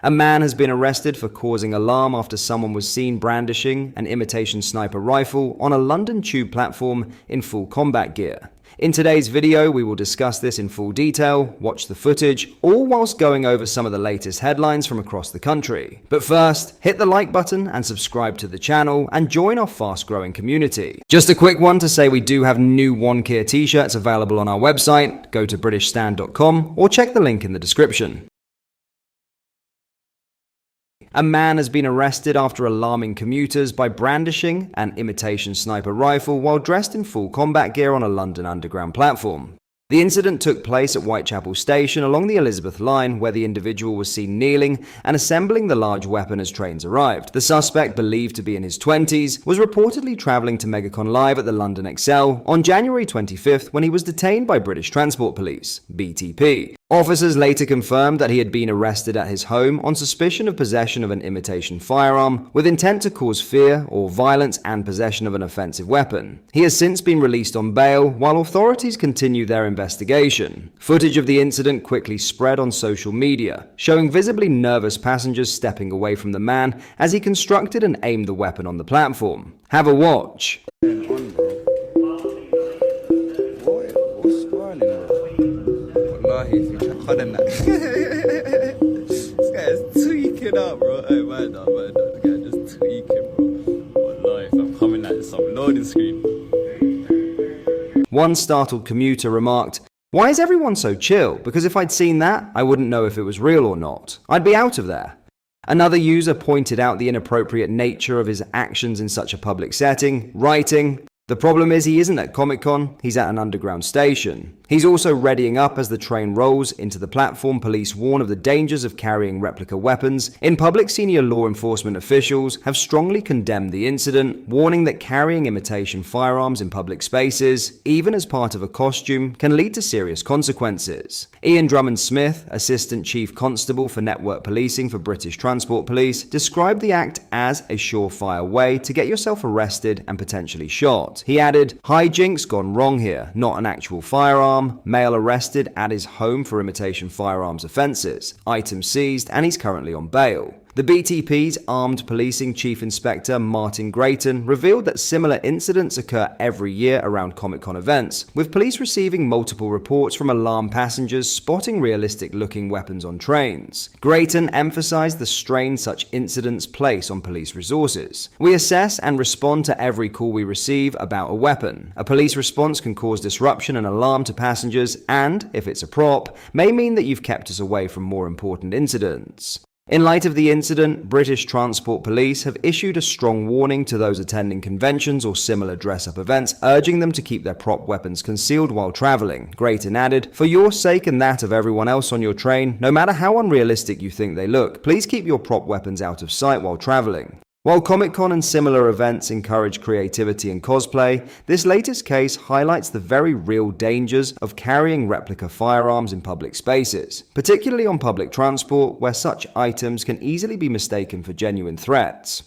A man has been arrested for causing alarm after someone was seen brandishing an imitation sniper rifle on a London tube platform in full combat gear. In today's video, we will discuss this in full detail, watch the footage, all whilst going over some of the latest headlines from across the country. But first, hit the like button and subscribe to the channel and join our fast-growing community. Just a quick one to say we do have new one-Kier t-shirts available on our website. Go to britishstand.com or check the link in the description. A man has been arrested after alarming commuters by brandishing an imitation sniper rifle while dressed in full combat gear on a London Underground platform. The incident took place at Whitechapel Station along the Elizabeth line, where the individual was seen kneeling and assembling the large weapon as trains arrived. The suspect, believed to be in his 20s, was reportedly travelling to Megacon Live at the London Excel on January 25th when he was detained by British Transport Police, BTP. Officers later confirmed that he had been arrested at his home on suspicion of possession of an imitation firearm with intent to cause fear or violence and possession of an offensive weapon. He has since been released on bail while authorities continue their investigation. Footage of the incident quickly spread on social media, showing visibly nervous passengers stepping away from the man as he constructed and aimed the weapon on the platform. Have a watch. This guy is tweaking up, bro. Hey, man, this guy just tweaking, bro. Wallahi, I'm coming at some loading screen. One startled commuter remarked, "Why is everyone so chill? Because if I'd seen that, I wouldn't know if it was real or not. I'd be out of there." Another user pointed out the inappropriate nature of his actions in such a public setting, writing, "The problem is he isn't at Comic-Con, he's at an underground station. He's also readying up as the train rolls into the platform. Police warn of the dangers of carrying replica weapons. In public, senior law enforcement officials have strongly condemned the incident, warning that carrying imitation firearms in public spaces, even as part of a costume, can lead to serious consequences." Ian Drummond-Smith, Assistant Chief Constable for Network Policing for British Transport Police, described the act as a surefire way to get yourself arrested and potentially shot. He added, "Hijinks gone wrong here, not an actual firearm. Male arrested at his home for imitation firearms offences. Item seized and he's currently on bail." The BTP's Armed Policing Chief Inspector Martin Grayton revealed that similar incidents occur every year around Comic-Con events, with police receiving multiple reports from alarmed passengers spotting realistic-looking weapons on trains. Grayton emphasized the strain such incidents place on police resources. "We assess and respond to every call we receive about a weapon. A police response can cause disruption and alarm to passengers and, if it's a prop, may mean that you've kept us away from more important incidents." In light of the incident, British Transport Police have issued a strong warning to those attending conventions or similar dress-up events, urging them to keep their prop weapons concealed while travelling. Grayton added, "For your sake and that of everyone else on your train, no matter how unrealistic you think they look, please keep your prop weapons out of sight while travelling." While Comic-Con and similar events encourage creativity and cosplay, this latest case highlights the very real dangers of carrying replica firearms in public spaces, particularly on public transport where such items can easily be mistaken for genuine threats.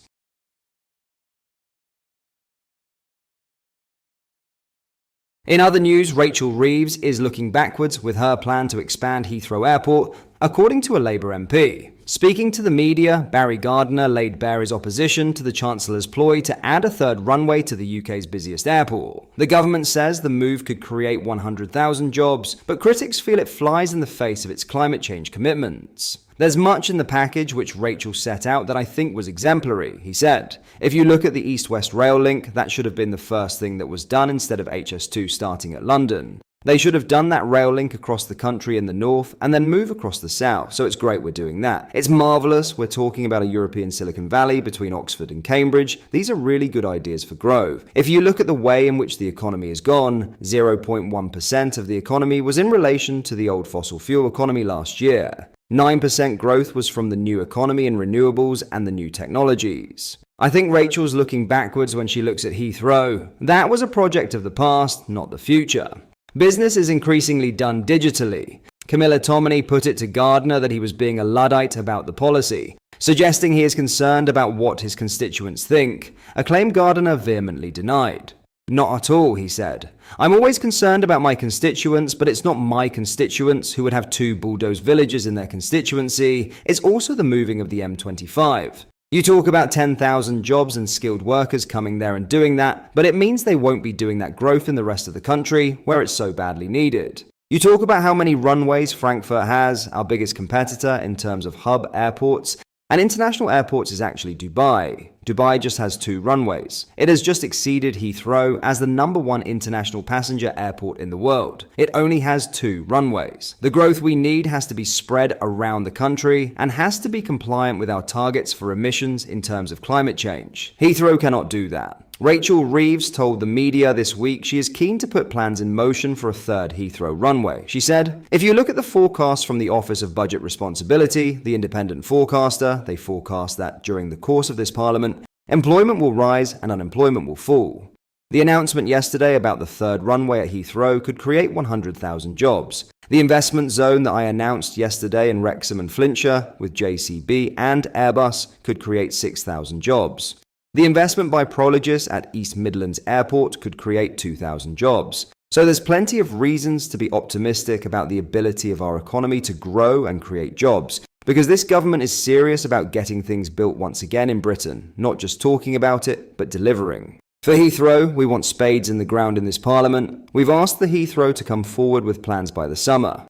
In other news, Rachel Reeves is looking backwards with her plan to expand Heathrow Airport, according to a Labour MP. Speaking to the media, Barry Gardiner laid bare his opposition to the Chancellor's ploy to add a third runway to the UK's busiest airport. The government says the move could create 100,000 jobs, but critics feel it flies in the face of its climate change commitments. "There's much in the package which Rachel set out that I think was exemplary," he said. "If you look at the East-West rail link, that should have been the first thing that was done instead of HS2 starting at London. They should have done that rail link across the country in the north and then move across the south, so it's great we're doing that. It's marvellous, we're talking about a European Silicon Valley between Oxford and Cambridge. These are really good ideas for growth. If you look at the way in which the economy has gone, 0.1% of the economy was in relation to the old fossil fuel economy last year. 9% growth was from the new economy in renewables and the new technologies. I think Rachel's looking backwards when she looks at Heathrow. That was a project of the past, not the future. Business is increasingly done digitally. Camilla Tominey put it to Gardiner that he was being a Luddite about the policy, suggesting he is concerned about what his constituents think, a claim Gardiner vehemently denied. Not at all, he said. I'm always concerned about my constituents, but it's not my constituents who would have 2 bulldozed villages in their constituency. It's also the moving of the M25. You talk about 10,000 jobs and skilled workers coming there and doing that, but it means they won't be doing that growth in the rest of the country where it's so badly needed. You talk about how many runways Frankfurt has, our biggest competitor in terms of hub airports, and international airports is actually Dubai. Dubai just has 2 runways. It has just exceeded Heathrow as the #1 international passenger airport in the world. It only has 2 runways. The growth we need has to be spread around the country and has to be compliant with our targets for emissions in terms of climate change. Heathrow cannot do that. Rachel Reeves told the media this week she is keen to put plans in motion for a 3rd Heathrow runway. She said, "If you look at the forecast from the Office of Budget Responsibility, the independent forecaster, they forecast that during the course of this parliament, employment will rise and unemployment will fall. The announcement yesterday about the 3rd runway at Heathrow could create 100,000 jobs. The investment zone that I announced yesterday in Wrexham and Flintshire with JCB and Airbus could create 6,000 jobs. The investment by Prologis at East Midlands Airport could create 2,000 jobs. So there's plenty of reasons to be optimistic about the ability of our economy to grow and create jobs, because this government is serious about getting things built once again in Britain, not just talking about it, but delivering. For Heathrow, we want spades in the ground in this parliament. We've asked the Heathrow to come forward with plans by the summer.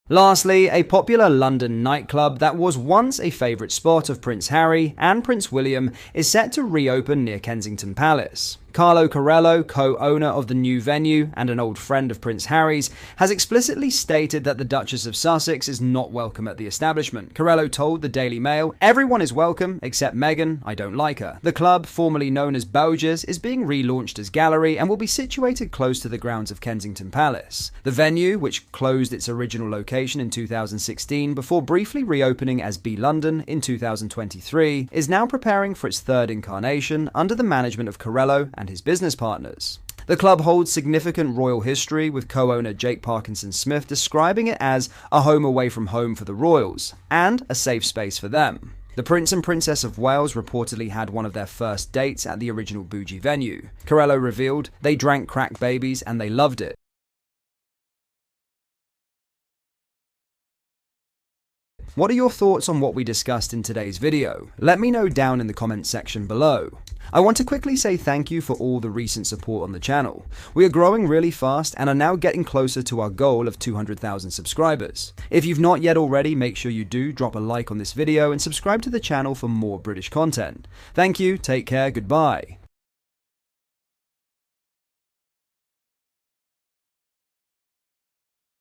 Lastly, a popular London nightclub that was once a favourite spot of Prince Harry and Prince William is set to reopen near Kensington Palace. Carlo Corello, co-owner of the new venue and an old friend of Prince Harry's, has explicitly stated that the Duchess of Sussex is not welcome at the establishment. Corello told the Daily Mail, "Everyone is welcome except Meghan. I don't like her." The club, formerly known as Bowgers, is being relaunched as Gallery and will be situated close to the grounds of Kensington Palace. The venue, which closed its original location in 2016 before briefly reopening as B London in 2023, is now preparing for its 3rd incarnation under the management of Corello and his business partners. The club holds significant royal history, with co-owner Jake Parkinson Smith describing it as a home away from home for the royals and a safe space for them. The Prince and Princess of Wales reportedly had one of their first dates at the original bougie venue. Corello revealed, "They drank crack babies and they loved it. What are your thoughts on what we discussed in today's video? Let me know down in the comments section below. I want to quickly say thank you for all the recent support on the channel. We are growing really fast and are now getting closer to our goal of 200,000 subscribers. If you've not yet already, make sure you do drop a like on this video and subscribe to the channel for more British content. Thank you, take care, goodbye.